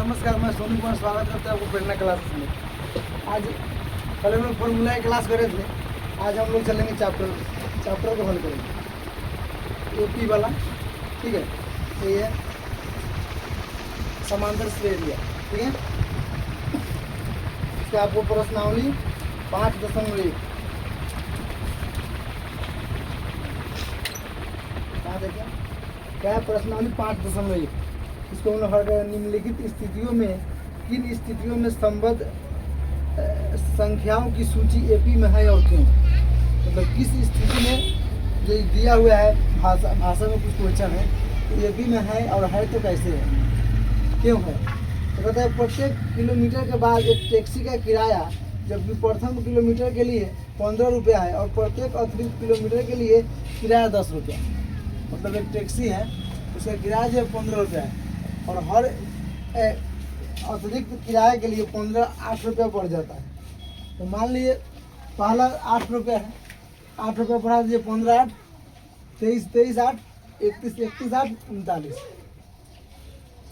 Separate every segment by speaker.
Speaker 1: नमस्कार, मैं सोनू कुमार स्वागत करता हूँ आपको प्रेरणा क्लासेस में। आज कल हम लोग फॉर्मूला की क्लास कर रहे थे। आज हम लोग चलेंगे चैप्टर को हल करेंगे एपी वाला। ठीक है, ये है समांतर श्रेणी। ठीक है, इसके आपको प्रश्नावली 5.1 कहाँ देखें क्या है प्रश्नावली 5.1। इसको हम लोग हर निम्नलिखित स्थितियों में किन स्थितियों में संबद्ध संख्याओं की सूची एपी में है और क्यों। मतलब किस स्थिति में जो दिया हुआ है भाषा में कुछ क्वेश्चन है तो एपी में है और है तो कैसे है, क्यों है। तो कहता है प्रत्येक किलोमीटर के बाद एक टैक्सी का किराया जबकि प्रथम किलोमीटर के लिए 15 रुपया है और प्रत्येक अतिरिक्त किलोमीटर के लिए किराया 10 रुपया। मतलब एक टैक्सी है उसका किराया जो है 15 रुपया है और हर अतिरिक्त किराए के लिए 8 रुपया पड़ जाता है। तो मान लीजिए पहला 8 रुपया है, 8 रुपया बढ़ा दीजिए 15 8 23 8 31 8 39।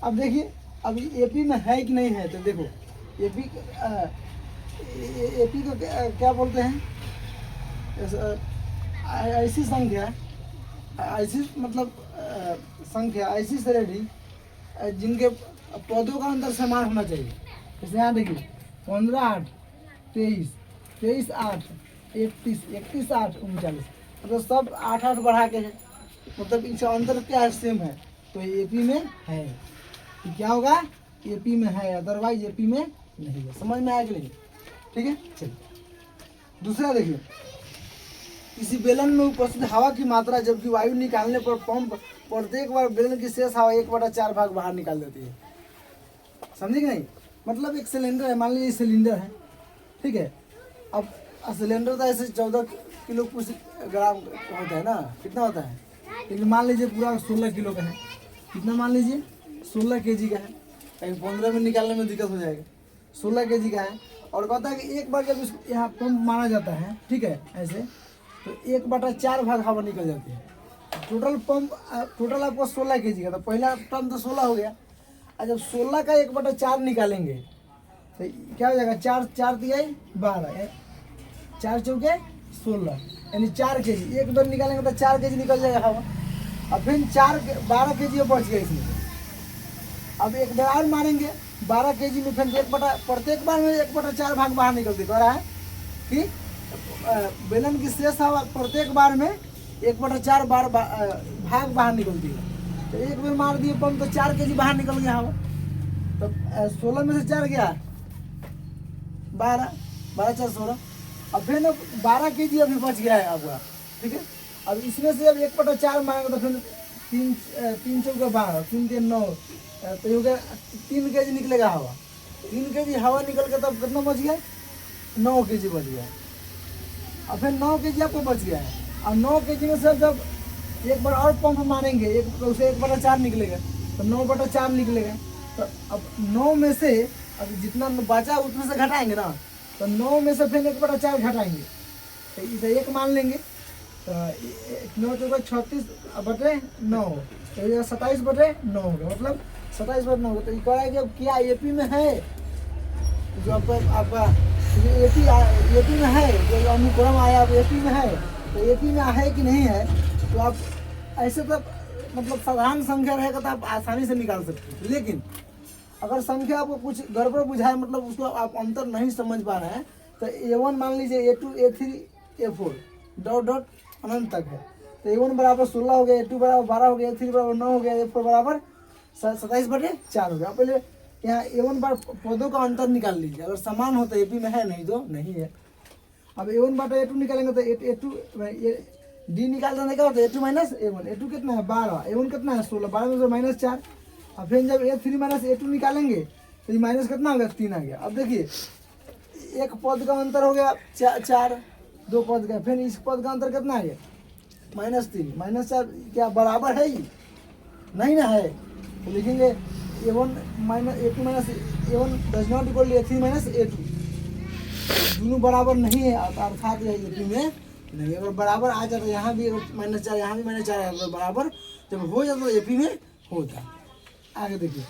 Speaker 1: अब देखिए अभी एपी में है कि नहीं है। तो देखो एपी को क्या बोलते हैं, ऐसी संख्या, ऐसी मतलब संख्या, ऐसी श्रेणी जिनके पदों का अंतर समान होना चाहिए। जैसे यहाँ देखिए 15 8 23 8 31 8 39, मतलब सब 8 8 बढ़ा के है। मतलब इसका अंतर क्या है, सेम है। तो एपी में है कि क्या होगा, एपी में है, अदरवाइज एपी में नहीं है। समझ में आया कि नहीं। ठीक है, चलिए दूसरा देखिए। किसी बेलन में उपस्थित हवा की मात्रा जबकि वायु निकालने पर पंप प्रत्येक बार बेलन की शेष हवा 1/4 भाग बाहर निकाल देती है। समझे कि नहीं। मतलब एक सिलेंडर है, मान लीजिए सिलेंडर है, ठीक है। अब सिलेंडर तो ऐसे 14 किलो कुछ ग्राम होता है ना, कितना होता है, लेकिन मान लीजिए पूरा 16 किलो का है। कितना मान लीजिए 16 kg का है, कहीं 15 में निकालने में दिक्कत हो जाएगा। 16 kg का है और कहता है कि एक बार जब इसको यहाँ पंप मारा जाता है, ठीक है, ऐसे तो 1/4 भाग हवा निकल जाती है। टोटल आपको 16 kg का, तो पहला टर्म तो 16 हो गया। और जब 16 का 1/4 निकालेंगे तो क्या हो जाएगा, 4 दिया 12, 4 चौके 16, यानी 4 kg। एक बार निकालेंगे तो 4 kg निकल जाएगा हवा। और फिर 12 kg बच गया इसमें। अब एक बार और मारेंगे 12 kg में, फिर प्रत्येक बार में 1/4 भाग बाहर निकलती कह रहा है कि बेलन की शेष हवा प्रत्येक बार में 1/4 भाग बाहर निकलती है। तो एक बार मार दिए पंप तो 4 kg बाहर निकल गया हवा। तो 16 में से 4 गया 12 4 16। अब फिर 12 kg अभी बच गया है आपका, ठीक है। अब इसमें से अब 1/4 मारेंगे तो फिर 3 चौके 12 3 3 9, तो हो गया 3 kg निकलेगा हवा। 3 kg हवा निकल के तब कितना बच गया, 9 kg बच गया। और फिर 9 kg आपको बच गया है। और 9 kg में से जब एक बार और पंप मारेंगे उसे 1/4 निकलेगा, तो 9/4 निकलेगा। तो अब 9 में से अब जितना बचा उतने से घटाएंगे ना, तो 9 में से फिर 1/4 घटाएंगे तो इसे 1 मान लेंगे। तो 9 चौका 36/9, तो 27/9 होगा, मतलब 27/9 होगा। तो ये कह रहा है कि अब क्या एपी में है, जो आपका एपी में है, जो अनुक्रम आया अब एपी में है। तो एपी में है कि नहीं है, तो आप ऐसे तो मतलब साधारण संख्या रहेगा तो आप आसानी से निकाल सकते हैं। लेकिन अगर संख्या आपको कुछ गड़बड़ बुझाए, मतलब उसको आप अंतर नहीं समझ पा रहे हैं, तो A1 मान लीजिए A2 A3 A4 डॉट अनंत तक है। तो A1 बराबर 16 हो गया, A2 बराबर 12 हो गया, A3 बराबर 9 हो गया, A4 बराबर 27/4 हो गया। पहले यहाँ A1 बार पदों का अंतर निकाल लीजिए, अगर समान हो तो एपी में है, नहीं तो नहीं है। अब A1/A2 निकालेंगे तो A2 डी निकाल देने का होता है A2 - A1। A2 कितना है 12, A1 कितना है 16, 12 में से -4। और फिर जब A3 - A2 निकालेंगे तो ये माइनस कितना हो गया, 3 आ गया। अब देखिए एक पद का अंतर हो गया 4, 2 पद का, फिर इस पद का अंतर कितना आ गया -3 -4, क्या बराबर है ही नहीं ना है। तो लिखेंगे A1 A2 A1 does not equal A3 - A2। दोनों बराबर नहीं है, अर्थात यह एपी में नहीं। अगर बराबर आ जाता, यहाँ भी -4 यहाँ भी -4 है, तो बराबर जब हो जाता तो एपी में होता। आगे देखिए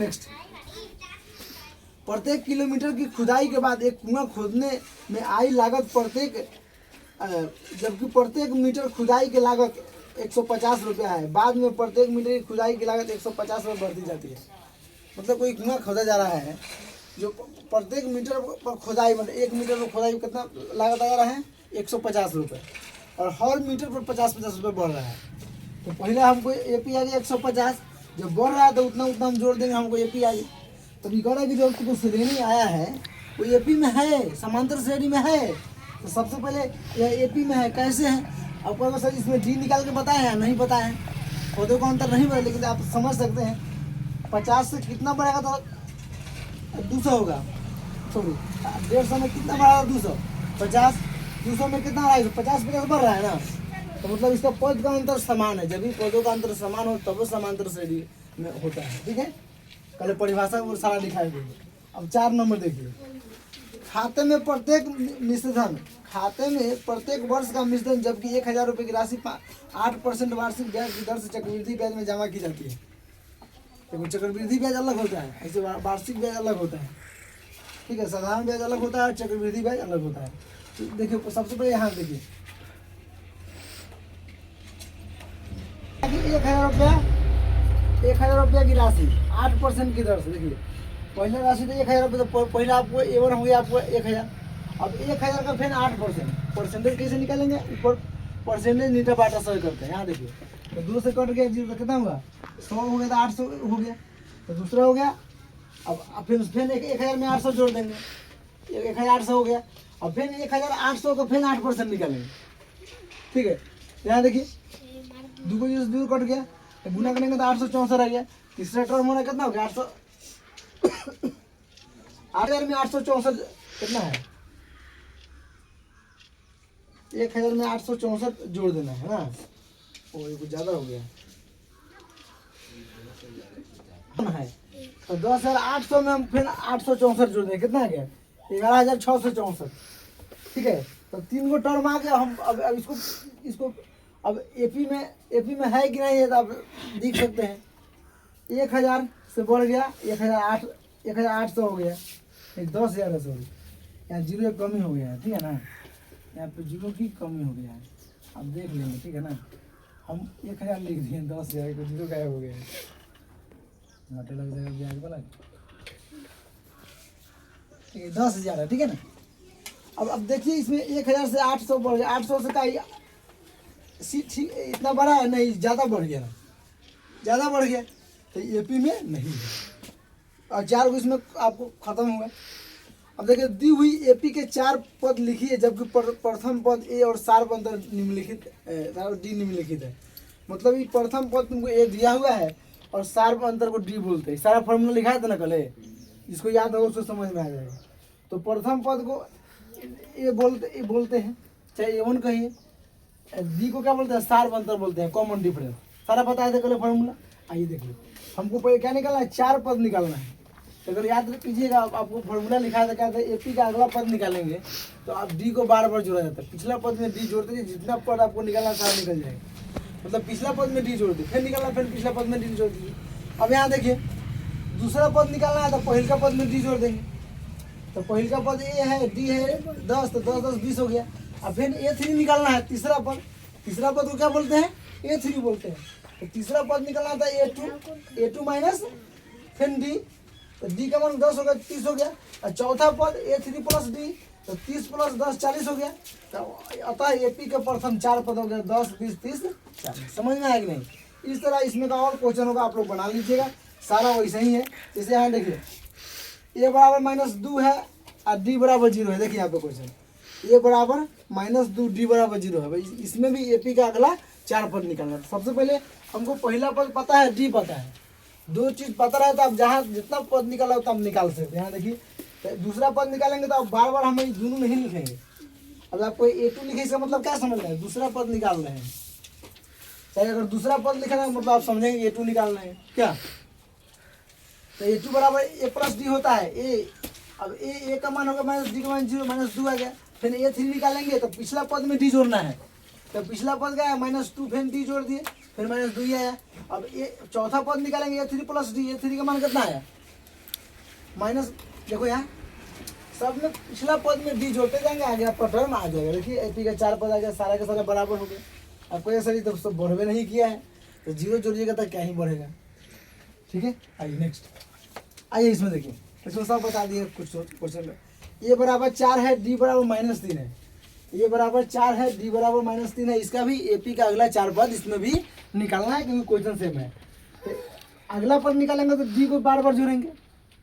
Speaker 1: नेक्स्ट। प्रत्येक किलोमीटर की खुदाई के बाद एक कुआं खोदने में आई लागत जबकि प्रत्येक मीटर खुदाई की लागत 150 रुपया है। बाद में प्रत्येक मीटर की खुदाई की लागत 150 रुपये बढ़ती जाती है। मतलब कोई कुआं खोदा जा रहा है जो प्रत्येक मीटर पर खुदाई, मतलब 1 मीटर पर खुदाई कितना लागत आ रहा है 150 रुपये, और हर मीटर पर 50-50 रुपये बढ़ रहा है। तो पहले हमको AP आ गया 150, जब बढ़ रहा है तो उतना उतना हम जोड़ देंगे, हमको AP आ गई। तो ये कह रहा है कि जो आपको श्रेणी आया है वो AP में है, समांतर श्रेणी में है। तो सबसे पहले यह AP में है, कैसे है आपको अगर सर इसमें D निकाल के बताए हैं, नहीं बताए हैं, पौधों का अंतर नहीं बढ़ा, लेकिन आप समझ सकते हैं 50 से कितना बढ़ेगा तो 200 होगा, सॉरी 150 में कितना बढ़ा 200, 50 200 में कितना रहा है 50-50 बढ़ रहा है ना। तो मतलब इसका पद का अंतर समान है, जब भी पदों का अंतर समान हो तब वो समांतर श्रेणी में होता है। ठीक है, कल परिभाषा वो सारा दिखाई देंगे। अब 4 नंबर देखिए, खाते में प्रत्येक मिश्रधन, खाते में प्रत्येक वर्ष का मिश्रधन जबकि 1000 रुपये की राशि 8% वार्षिक ब्याज की दर से चक्रवृद्धि ब्याज में जमा की जाती है। देखो चक्रवृद्धि ब्याज अलग होता है, ऐसे वार्षिक ब्याज अलग होता है। ठीक है, साधारण ब्याज अलग होता है, चक्रवृद्धि ब्याज अलग होता है। तो देखिए सबसे पहले यहाँ देखिए 1000 रुपया की राशि 8% की दर से, देखिए पहला राशि तो 1000 रुपये, तो पहला आपको A1 हो गया आपको 1000। अब 1000 का फिर 8%, परसेंटेज कैसे निकालेंगे, ऊपर परसेंटेज नीचे बाटा 100 करते हैं। यहाँ देखिए तो 2 से कट गया 0, तो कितना होगा 100 हो गया, तो 800 हो गया। तो दूसरा हो गया, अब फिर 1000 में 800 जोड़ देंगे, 1800 हो गया। अब फिर 1800 का फिर 8% निकालेंगे। ठीक है, यहाँ देखिए 2 को 2 कट गया, तो गुना करेंगे तो 864 आ गया। तीसरा टर्म होना कितना हो गया 800, 8000 में 864 कितना है, 1000 में 864 जोड़ देना है ना। ओ ये कुछ ज़्यादा हो गया है। तो 10,800 में हम फिर 864 जोड़ देंगे, कितना आ गया 11,664। ठीक है, तो 3 को टर्म आ गया। हम अब इसको अब AP में है कि नहीं है तो आप देख सकते हैं। 1000 से बढ़ गया 1800 हो गया, 10,000 है, सॉरी यहाँ 0 एक कमी हो गया है। ठीक है ना, यहाँ पे 0 की कमी हो गया है, आप देख लेंगे। ठीक है ना, हम 1000 लिख दिए, 10,000 को 0 गायब हो गया है, घाटे लग जाएगा ब्याज वाला। ठीक है 10,000 है। ठीक है ना, अब देखिए इसमें 1000 से 800 बढ़ गया, 800 से का ठीक इतना बड़ा है नहीं, ज़्यादा बढ़ गया ना, ज़्यादा बढ़ गया, तो AP में नहीं है। और 4 को इसमें आपको खत्म हुआ। अब देखिए दी हुई AP के 4 पद लिखिए, जबकि प्रथम पद A और सार्प अंतर निम्नलिखित D निम्नलिखित है। मतलब ये प्रथम पद तुमको A दिया हुआ है और सार्प अंतर को D बोलते हैं। सारा फॉर्मूला लिखा है था ना कल, इसको याद होगा उसको समझ में आ जाएगा। तो प्रथम पद को A बोलते हैं, चाहे A1 कहिए, D को क्या बोलते हैं सार्प अंतर बोलते हैं, कॉमन डिफरेंस। सारा बताया था कल फॉर्मूला। आइए देखिए, हमको पहले क्या निकालना है, 4 पद निकालना है। तो अगर याद कीजिएगा आपको फॉर्मूला लिखा था क्या था, AP का अगला पद निकालेंगे तो आप D को बार बार जोड़ा जाता है। पिछला पद में D जोड़ते हैं, जितना पद आपको निकालना सारा निकल जाएगा। मतलब पिछला पद में D जोड़ दे, फिर निकालना, फिर पिछला पद में D जोड़ दीजिए। अब यहाँ देखिए दूसरा पद निकालना है तो पहले का पद में D जोड़ देंगे। तो पहले का पद A है, D है 10, तो 10 10 20 हो गया। अब फिर A3 निकालना है, तीसरा पद को क्या बोलते हैं, A3 बोलते हैं। तो तीसरा पद निकालना था A2 माइनस फिर D, तो D का मान 10 हो गया, 30 हो गया। और चौथा पद A3 प्लस D, तो 30 प्लस 10 40 हो गया। तो अतः AP के प्रथम 4 पद हो गया 10 20 30 40। समझ में आया कि नहीं। इस तरह इसमें का और क्वेश्चन होगा, आप लोग बना लीजिएगा, सारा वैसे ही है। जैसे यहाँ देखिए A बराबर -2 है और D बराबर 0 है। देखिए यहाँ पे क्वेश्चन A बराबर -2 D बराबर 0 है। भाई इसमें भी AP का अगला 4 पद निकालना है। सबसे पहले हमको पहला पद पता है, D पता है, 2 चीज़ पता रहे तो आप जहाँ जितना पद निकाला हो तब निकाल सकते हैं। यहाँ देखिए तो दूसरा पद निकालेंगे तो आप बार बार हम दोनों नहीं लिखेंगे। अब आप कोई A2 लिखे, इसका मतलब क्या समझ रहे हैं, दूसरा पद निकाल रहे हैं। चाहे अगर दूसरा पद लिखना है मतलब आप समझेंगे A2 निकालना है क्या। तो A2 बराबर A प्लस D होता है। अब A का मान होगा -D का मान 0, -2 आ गया। फिर A3 निकालेंगे तो पिछला पद में D जोड़ना है। तो पिछला पद क्या है -2, फिर D जोड़ दिए, फिर -2 ही आया। अब चौथा पद निकालेंगे A3 प्लस D, A3 का मान कितना आया देखो यहाँ सब में पिछला पद में डी जोड़ते जाएंगे, आगे आपका टर्म आ जाएगा। देखिए एपी का 4 पद आ गया, सारा का सारा बराबर हो गया। आपको ये सही तो सब बढ़वे नहीं किया है, तो जीरो जोड़िएगा तो क्या ही बढ़ेगा। ठीक है, आइए नेक्स्ट, आइए इसमें देखिए, इसमें सब बता दिए कुछ क्वेश्चन में। ये बराबर 4 है, डी बराबर -3 है। ये बराबर 4 है, डी बराबर -3 है। इसका भी एपी का अगला 4 पद इसमें भी निकालना है, क्योंकि क्वेश्चन सेम है। तो अगला पद निकालेंगे तो डी को बार बार जोड़ेंगे,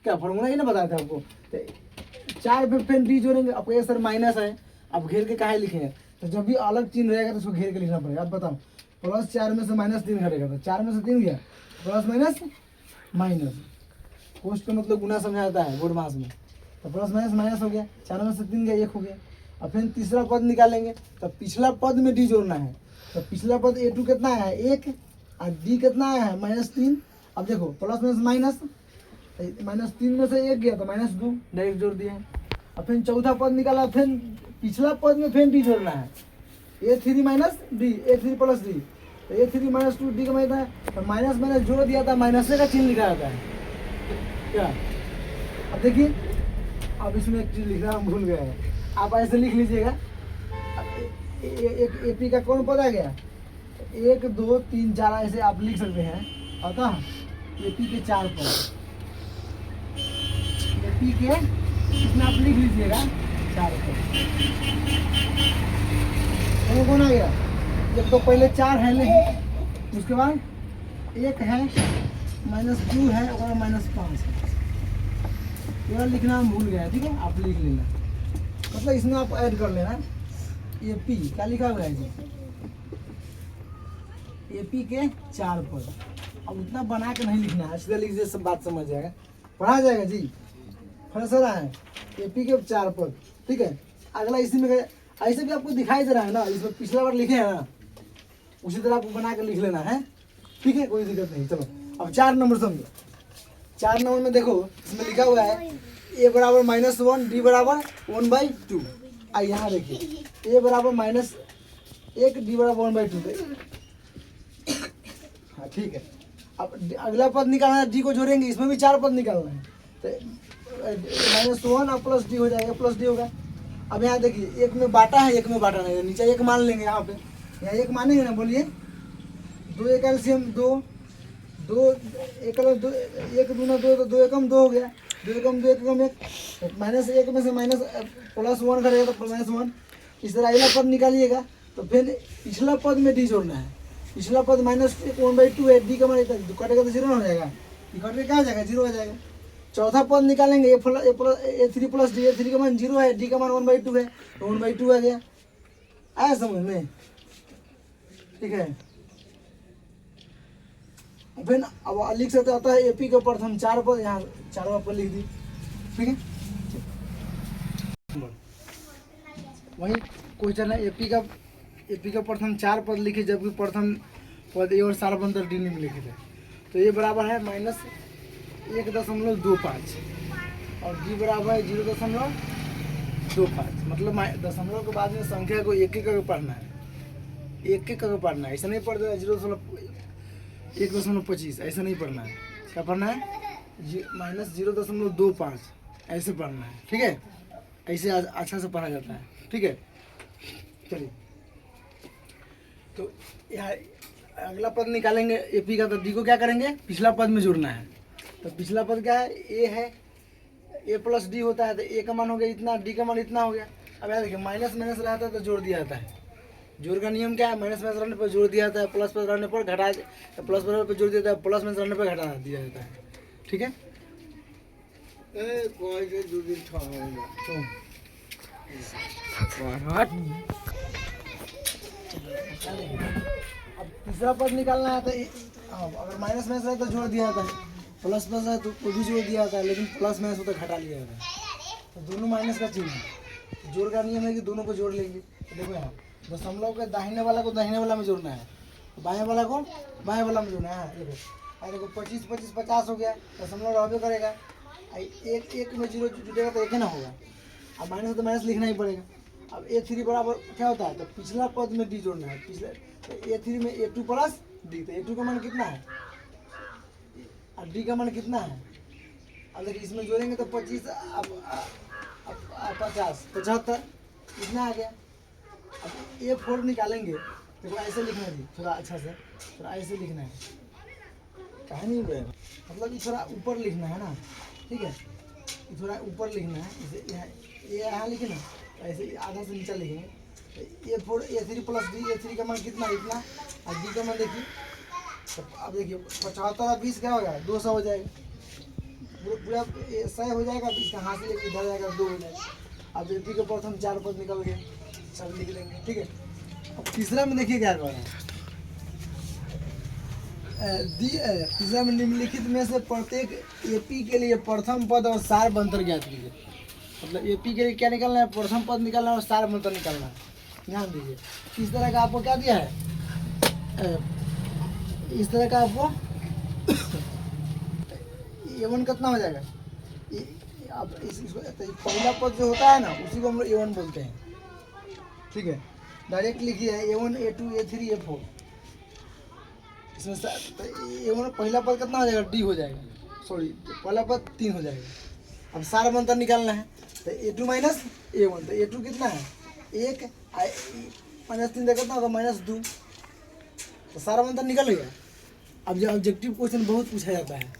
Speaker 1: क्या फॉर्मूला ही ना बताया था आपको। तो 4 पे फिर डी जोड़ेंगे। आपको ये सर माइनस है, आप घेर के काहे लिखेंगे, तो जब भी अलग चिन्ह रहेगा तो उसको घेर के लिखना पड़ेगा। आप बताओ, +4 में से -3 घटेगा तो 4 में से 3 गया, प्लस माइनस माइनस, पोस्ट का मतलब गुना समझाता है बोर्ड मास में, तो प्लस माइनस माइनस हो गया, 4 में से 3 गया, 1 हो गया। अब फिर तीसरा पद निकालेंगे, तो पिछला पद में डी जोड़ना है। तो पिछला पद A2 कितना है 1, और डी कितना है -3। अब देखो प्लस माइनस माइनस, -3 में से 1 गया तो -2, डायरेक्ट जोड़ दिए। अब फिर चौथा पद निकाला, फिर पिछला पद में फिर डी जोड़ना है, A3 - D, A3 + D, तो A3 - 2D का मतलब है, तो माइनस मैंने जोड़ दिया था, माइनस का चिन्ह लिखा जाता है क्या। अब देखिए, अब इसमें एक चीज़ लिखना हम भूल गए हैं, आप ऐसे लिख लीजिएगा। एक एपी का कौन पद आ गया, 1 2 3 4 ऐसे आप लिख सकते हैं। अतः एपी के 4 पद, एपी के कितना आप लिख लीजिएगा 4 पद। वो कौन आ गया, जब तो पहले 4 है नहीं, उसके बाद 1 है, -2 है और -5 है। ये लिखना हम भूल गए, ठीक है, आप लिख लेना, मतलब इसमें आप ऐड कर लेना। ए पी क्या लिखा हुआ है जी, ए पी के 4 पद। अब उतना बना के नहीं लिखना है, सीधा लिख दीजिए, सब बात समझ जाएगा, पढ़ा जाएगा जी। फैसला है ए पी के 4 पद, ठीक है। अगला इसी में ऐसे भी आपको दिखाई दे रहा है ना, इसमें पिछला बार लिखे हैं ना, उसी तरह आपको बना के लिख लेना है, ठीक है, कोई दिक्कत नहीं। चलो अब 4 नंबर समझो। 4 नंबर में देखो, इसमें लिखा हुआ है A बराबर -1, D बराबर 1/2। यहाँ देखिए, A बराबर -1, D बराबर 1/2। हाँ ठीक है, अब अगला पद निकालना है, D को जोड़ेंगे, इसमें भी 4 पद निकालना है, तो -1 और प्लस D हो जाएगा, प्लस D होगा। अब यहाँ देखिए, एक में बांटा है, एक में बांटा नहीं है, नीचे 1 मान लेंगे, यहाँ पे यहाँ 1 मानेंगे ना, बोलिए 2 1 LCM 2, 2 1 2, 1 दूना 2, तो 2 एकम 2 हो गया, 2 एकम 2, 1 एकम 1, -1 में से माइनस +1 करेगा तो -1। इस तरह अगला पद निकालिएगा, तो फिर पिछला पद में डी जोड़ना है। पिछला पद -1/2 है, डी का मान कटेगा तो 0 हो जाएगा, कट के क्या हो जाएगा 0 हो जाएगा। चौथा पद निकालेंगे, A3 + D, A3 का मान 0 है, D का मान 1/2 है, तो 1/2 आ गया। आया समझ में, ठीक है। फिर अब लिख सकते होता है एपी के प्रथम 4 पद, यहाँ 4वां पद लिख दी, ठीक है। वही क्वेश्चन है, एपी का प्रथम 4 पद लिखे, जबकि प्रथम पद ए और सारबंदर डी में लिखे थे। तो ये बराबर है -1.25 और डी बराबर है 0.25। मतलब दशमलव के बाद में संख्या को एक पढ़ना है, एक पढ़ना है, ऐसा नहीं पढ़ देना 1.25, ऐसा नहीं पढ़ना है। क्या पढ़ना है, -0.25 ऐसे पढ़ना है, ठीक है। ऐसे अच्छा से पढ़ा जाता है, ठीक है। चलिए, तो यहाँ अगला पद निकालेंगे एपी का, तो डी को क्या करेंगे, पिछला पद में जोड़ना है। तो पिछला पद क्या है, ए है, A + D होता है, तो ए का मान हो गया इतना, डी का मान इतना हो गया। अब यार देखिए, माइनस माइनस रहता है तो जोड़ दिया जाता है। जोड़ का नियम क्या है, माइनस माइनस रहने पर जोड़ दिया जाता है, प्लस प्लस रहने पर घटा, प्लस प्लस पर जोड़ दिया जाता है, प्लस माइनस रहने पर घटा दिया जाता है, ठीक है। अब तीसरा पद निकालना है, तो अगर माइनस माइनस है तो जोड़ दिया जाता है, प्लस प्लस है तो भी जोड़ दिया जाता है, लेकिन प्लस माइनस होता है घटा लिया जाता है। तो दोनों माइनस का चिन्ह है, जोड़ का नियम है कि दोनों को जोड़ लेंगे। तो देखो यहाँ दशमलव के दाहिने वाला को दाहिने वाला में जोड़ना है, बाएं वाला को बाएं वाला में जोड़ना है। देखो 25 25 50 हो गया, दशमलव रहबे करेगा, एक में 0 जुटेगा तो एक ही ना होगा, अब माइनस तो माइनस लिखना ही पड़ेगा। अब A3 बराबर क्या होता है, तो पिछला पद में डी जोड़ना है, पिछले तो A3 में A2 + D, तो A2 का मान कितना है और D का मान कितना है, अब देखिए इसमें जोड़ेंगे तो 25 50 75 इतना आ गया। अब A4 निकालेंगे तो ऐसे लिखना है जी, थोड़ा अच्छा से, थोड़ा ऐसे लिखना है, कहा नहीं हुआ मतलब ये थोड़ा ऊपर लिखना है ना, ठीक है, ये थोड़ा ऊपर लिखना है, इसे यहाँ लिखे ना, ऐसे आधा से नीचे लिखेंगे। A4 A3 plus D, A3 का मान कितना इतना, और डी का मान देखिए। तो अब देखिए 75 और 20 क्या होगा, 200 हो जाएगा, पूरा 100 हो जाएगा। इसका हासिल इधर जाएगा, 2 हो जाएगा। अब AP के प्रथम 4 पद निकल गए, सब लिख लेंगे, ठीक है। अब तीसरा में देखिए क्या कर रहा है, तीसरा में निम्नलिखित में से प्रत्येक AP के लिए प्रथम पद और सार मंत्र ज्ञात कीजिए। मतलब AP के लिए क्या निकालना है, प्रथम पद निकालना है और सार मंत्र निकालना है। ध्यान दीजिए, इस तरह का आपको क्या दिया है, इस तरह का आपको A1 कितना हो जाएगा। अब इसको पहला पद जो होता है ना, उसी को हम लोग A1 बोलते हैं, ठीक है। डायरेक्ट लिखिए A1 A2 A3 A4। इसमें A1 पहला पद कितना हो जाएगा, D हो जाएगा, सॉरी पहला पद 3 हो जाएगा। अब सार मंत्र निकालना है तो A2 माइनस A1, तो A2 कितना है 1 माइनस 3 कितना होगा -2, तो सारा मंत्र निकल गया। अब जो ऑब्जेक्टिव क्वेश्चन बहुत पूछा जाता है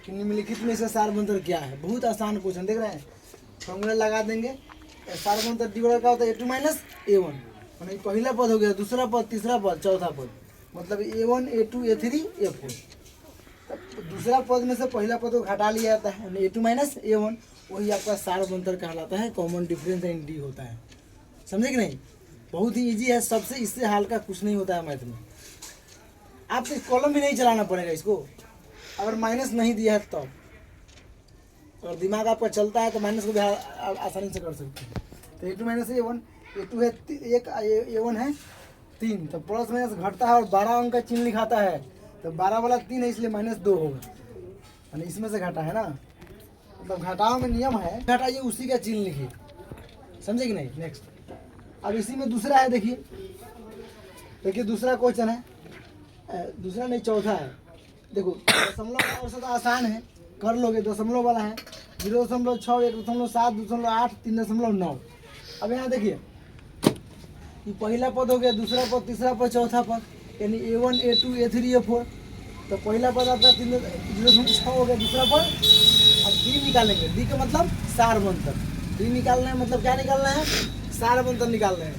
Speaker 1: कि निम्नलिखित में से सार मंत्र क्या है, बहुत आसान क्वेश्चन देख रहे हैं। फॉर्मूला लगा देंगे, सार मंत्र डी बराबर क्या होता है A2 माइनस A1, माने पहला पद हो गया, दूसरा पद, तीसरा पद, चौथा पद, मतलब A1 A2 A3 A4। दूसरा पद में से पहला पद को घटा लिया जाता है, A2 माइनस A1, वही आपका सार मंत्र कहलाता है। कॉमन डिफरेंस इन डी होता है, समझे कि नहीं। बहुत ही इजी है, सबसे इससे हल्का कुछ नहीं होता है मैथ में। आपको कॉलम भी नहीं चलाना पड़ेगा इसको, अगर माइनस नहीं दिया है तो। और दिमाग आपका चलता है तो माइनस को भी आसानी से कर सकते हैं। तो A2 माइनस A1, A2 है 1, A1 है 3, तो प्लस माइनस घटता है और 12 अंक का चिन्ह लिखाता है, तो 12 वाला 3 है, इसलिए -2 होगा, यानी इसमें से घटा है ना, मतलब घटाओ में नियम है, घटाइए उसी का चिन्ह लिखिए, समझे कि नहीं। नेक्स्ट, अब इसी में दूसरा है, देखिए दूसरा क्वेश्चन है, दूसरा नहीं चौथा है। देखो दशमलव और सब आसान है, कर लोगे, दशमलव वाला है 0.6, 1.7, 2.8, 3.9। अब यहाँ देखिए ये पहला पद हो गया, दूसरा पद, तीसरा पद, चौथा पद, यानी A1 A2 A3 A4। तो पहला पद आपका 0.6 हो गया, दूसरा पद। अब D निकालेंगे, D का मतलब सार मंत्र, D निकालना है, मतलब क्या निकालना है, सार मंत्र निकालना है।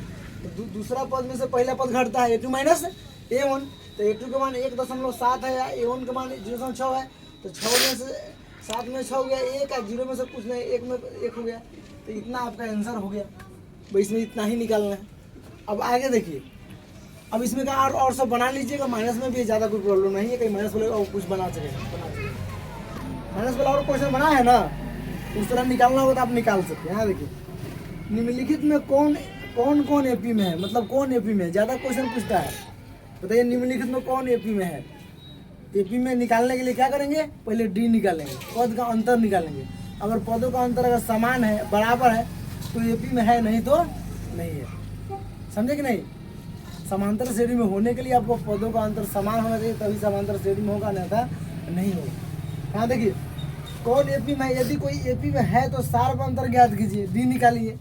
Speaker 1: तो दूसरा पद में से पहला पद घटता है A2 माइनस A1, तो A2 का मान 1.7 है, A1 का मान 0.6 है, तो 6 में से 7 में 6 हो गया, 1 है, 0 में से कुछ नहीं, 1 में 1 हो गया, तो इतना आपका आंसर हो गया। भाई इसमें इतना ही निकालना है। अब आगे देखिए, अब इसमें का और सब बना लीजिएगा, माइनस में भी ज़्यादा कोई प्रॉब्लम नहीं है, कहीं माइनस वाले और कुछ बना सकेगा, माइनस वाला और क्वेश्चन बना है ना, उस तरह निकालना होगा तो आप निकाल सकते हैं। यहाँ देखिए निम्नलिखित में कौन कौन AP में है, मतलब कौन AP में है, ज़्यादा क्वेश्चन पूछता है, बताइए निम्नलिखित में कौन AP में है। AP में निकालने के लिए क्या करेंगे, पहले D निकालेंगे, पद का अंतर निकालेंगे। अगर पदों का अंतर अगर समान है, बराबर है, तो AP में है, नहीं तो नहीं है, समझे कि नहीं। समांतर श्रेणी में होने के लिए आपको पदों का अंतर समान होना चाहिए, तभी समांतर श्रेणी में होगा, नहीं था नहीं होगा। यहाँ देखिए कौन AP में है, यदि कोई AP में है तो सार का अंतर ज्ञात कीजिए, D निकालिए,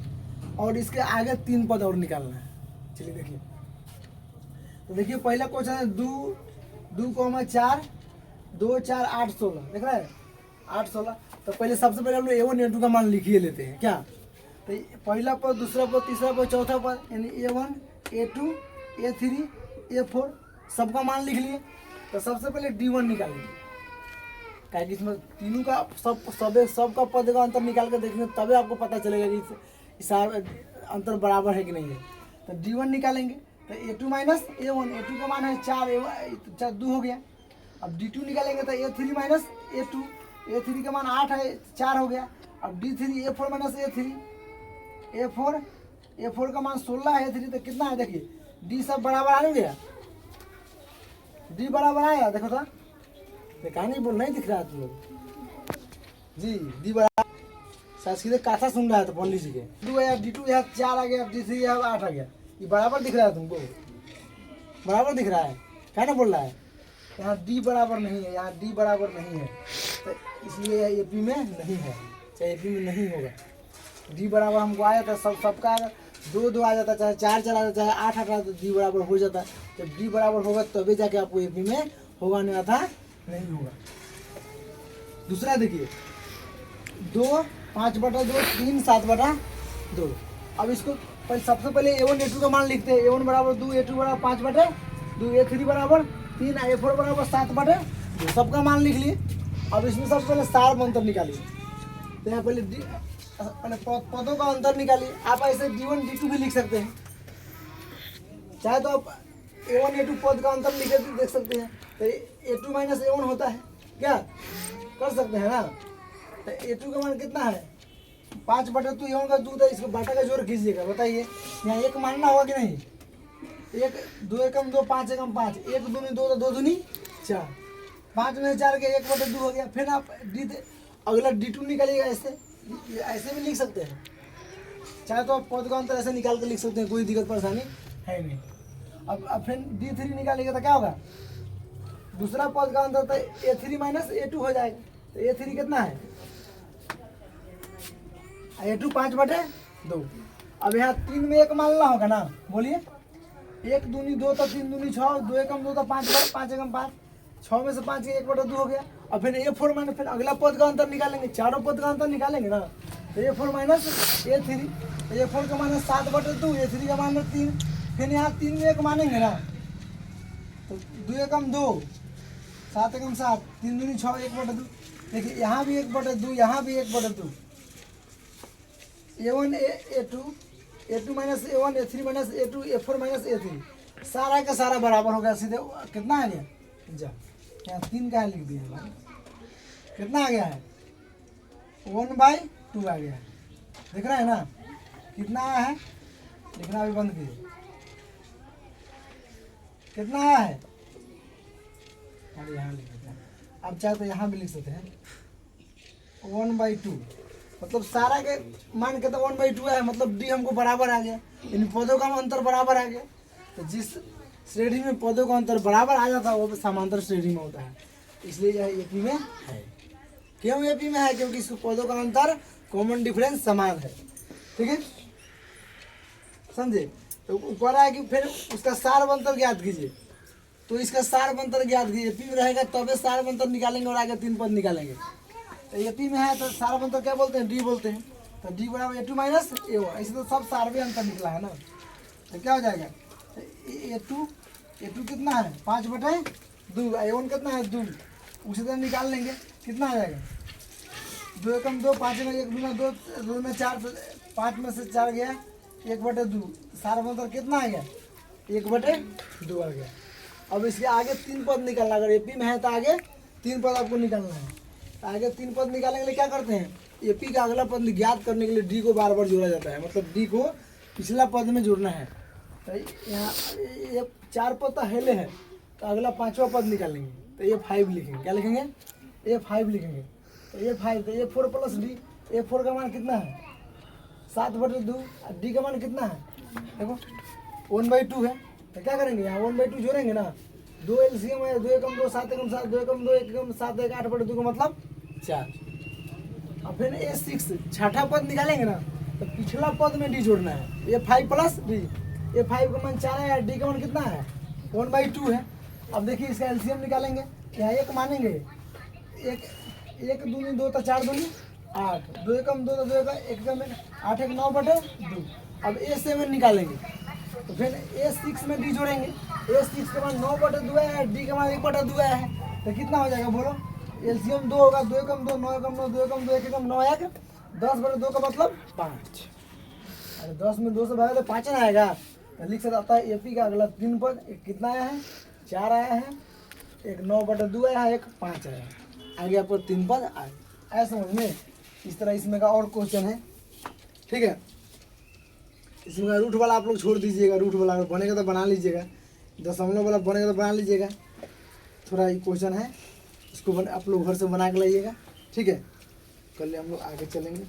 Speaker 1: और इसके आगे 3 पद और निकालना है। चलिए देखिए, तो देखिए पहला क्वेश्चन है 2,4 2 4 8 16, देख रहे हैं 8 16। तो पहले सबसे पहले हम लोग A1 A2 का मान लिखिए लेते हैं क्या। तो पहला पद, दूसरा पद, तीसरा पद, चौथा पद, यानी A1 A2 A3 A4 सबका मान लिख लिए। तो सबसे पहले D1 निकालेंगे, क्या कि इसमें तीनों का सबका पद का अंतर निकाल कर देखेंगे, तभी आपको पता चलेगा कि इस अंतर बराबर है कि नहीं है। तो D1 निकालेंगे, तो A2 माइनस A1, A2 का मान है 4, 2 हो गया। अब D2 निकालेंगे तो A3 माइनस A2, A3 का मान 8 है, 4 हो गया। अब D3 A4 माइनस A4 का मान 16 है, A3 तो कितना है, देखिए D सब बराबर आ गया, D बराबर आया, देखो तो देखा नहीं, बोल नहीं दिख रहा है तुम लोग जी, D बराबर सीधे काथा सुन रहा है तो बोल लीजिए। D2 यहाँ 4 आ गया, D3 यहाँ 8 आ गया, ये बराबर दिख रहा है तुमको, बराबर दिख रहा है, क्या ना बोल रहा है। यहाँ D बराबर नहीं है, यहाँ D बराबर नहीं है। तो इसलिए ए पी में नहीं है, चाहे ए पी में नहीं होगा। डी बराबर हमको आया था, सबका 2 आ जाता, चाहे 4 चला जाता, चाहे 8 आता, तो डी बराबर हो जाता। तो डी बराबर होगा तभी जाके आपको ए पी में होगा, नहीं आता नहीं होगा। दूसरा देखिए 2 5/2 3 7/2। अब इसको सबसे पहले A1 A2 का मान लिखते हैं। A1 बराबर 2, A2 बराबर 5/2, A3 बराबर 3, A4 बराबर 7/2। सबका मान लिख लिए। अब इसमें सबसे पहले सार अंतर निकालिए। तो यहाँ पहले पदों का अंतर निकालिए। आप ऐसे D1 D2 भी लिख सकते हैं, चाहे तो आप A1 A2 पद का अंतर लिख देख सकते हैं। तो A2 माइनस A1 होता है, क्या कर सकते हैं ना। तो A2 का मान कितना है 5/2, A1 का 2 था, इसको बाटा का जोड़ कीजिएगा। बताइए यहाँ एक मानना होगा कि नहीं। 1 2 एकम 2 5 एकम 5, 1 दूनी 2 2 दूनी 4, 5 में 4 के 1/2 हो गया। फिर आप अगला D2 निकालिएगा। ऐसे भी लिख सकते हैं, चाहे तो आप पद का अंतर ऐसे निकाल कर लिख सकते हैं, कोई दिक्कत परेशानी है नहीं। अब फिर D3 निकालिएगा तो क्या होगा, दूसरा पद का अंतर तो A3 माइनस A2 हो जाएगा। तो A3 कितना है A2 5/2। अब यहाँ 3 में 1 मानना होगा ना, बोलिए 1 दूनी 2 तो 3 दूनी 6, 2 एकम 2 तो 5 5 एकम 5, 6 में से 5 के 1/2 हो गया। और फिर A4 माइनस, फिर अगला पद का अंतर निकालेंगे, चारों पद का अंतर निकालेंगे ना। तो A4 माइनस A3, A4 का माइनस 7/2, A3 का माइनस 3। फिर यहाँ 3 में 1 मानेंगे ना, तो 2 एकम 2, 7 एकम 7, 3 दूनी 6, 1/2। देखिए यहाँ भी 1/2, यहाँ भी 1/2। A1 A2 minus A1, A3 minus A2, A4 minus A3, सारा का सारा बराबर हो गया। सीधे कितना आ गया, जा यहाँ 3 का लिख दिया भाई, कितना आ गया है 1/2 आ गया है। देख रहे हैं ना कितना आया है, लिखना भी बंद कीजिए, कितना आया है। अरे यहाँ लिख देते हैं, अब चाहे तो यहाँ भी लिख सकते हैं 1/2। मतलब सारा के मान के तो 1/2 है, मतलब डी हमको बराबर आ गया, इन पदों का अंतर बराबर आ गया। तो जिस श्रेणी में पदों का अंतर बराबर आ जाता है वो समांतर श्रेणी में होता है, इसलिए यह एपी में है। क्यों एपी में है, क्योंकि इस पदों का अंतर कॉमन डिफरेंस समान है। ठीक है, समझे। तो ऊपर है कि फिर उसका सार अंतर ज्ञात कीजिए। तो इसका सार अंतर ज्ञात कीजिए, एपी में रहेगा तबे सार अंतर निकालेंगे और आगे 3 पद निकालेंगे। तो एपी में है तो सार अंतर क्या बोलते हैं, डी बोलते हैं। तो डी बराबर A2 माइनस A1, ऐसे तो सब सार्वे अंतर निकला है ना। तो क्या हो जाएगा, A2 कितना है 5/2, A1 कितना है 2, उसी तरह निकाल लेंगे। कितना आ जाएगा 2 एकम 2, 5 में 1 दूना 2, 2 में 4, 5 में से 4 गया 1/2, सार अंतर कितना आ गया 1/2 आ गया। अब इसके आगे 3 पद निकालना, अगर एपी में है तो आगे 3 पद आपको निकालना है। तो आगे 3 पद निकालने के लिए क्या करते हैं, एपी का अगला पद ज्ञात करने के लिए डी को बार बार जोड़ा जाता है, मतलब डी को पिछला पद में जोड़ना है। तो यहाँ ये 4 पद तो हेले है, तो अगला 5वां पद निकालेंगे। तो ये 5 लिखेंगे, क्या लिखेंगे ये 5 लिखेंगे। तो ये 5, तो ये 4 प्लस डी, A4 का मान कितना है 7/2, डी का मान कितना है देखो 1/2 है। तो क्या करेंगे यहाँ 1/2 जोड़ेंगे ना, 2 एलसीएम है, 2 एकम 2 7 एकम 7, 2 एकम 2 1 एकम 7 1 8/2 का मतलब 4। और फिर A6 छठा पद निकालेंगे ना, तो पिछला पद में डी जोड़ना है। ये 5 प्लस डी, ये 5 का मान 4 है, डी का मान कितना है 1/2 है। अब देखिए इसका एलसीएम निकालेंगे, यहाँ 1 मानेंगे, 1 दूनी 2 तो 4 दूनी 8, 2 एकम 2 तो 2 एकम 1 एकम 8 1 9/2। अब A7 निकालेंगे, तो फिर A6 में डी जोड़ेंगे। A6 का मान 9/2 है, डी का मान 1/2 है। तो कितना हो जाएगा बोलो, एलसीएम 2 होगा, 2 एकम 2 9 एकम 9 2 एकम 2 1 एकम 9 1 10/2 का मतलब 5। अरे 10 में 2 से भागा तो 5 ना आएगा। तो लिख सकता है एपी का अगला 3 पद, एक कितना आया है 4 आया है, एक 9/2 आया है, एक 5 आया है, आगे आपको 3 पद आए। आया समझ में। इस तरह इसमें का और क्वेश्चन है, ठीक है। इसमें रूट वाला आप लोग छोड़ दीजिएगा, रूट वाला बनेगा तो बना लीजिएगा, दशमलव वाला बनेगा तो बना लीजिएगा। थोड़ा ये क्वेश्चन है, इसको आप लोग घर से बना के लाइएगा, ठीक है। कल हम लोग आगे चलेंगे।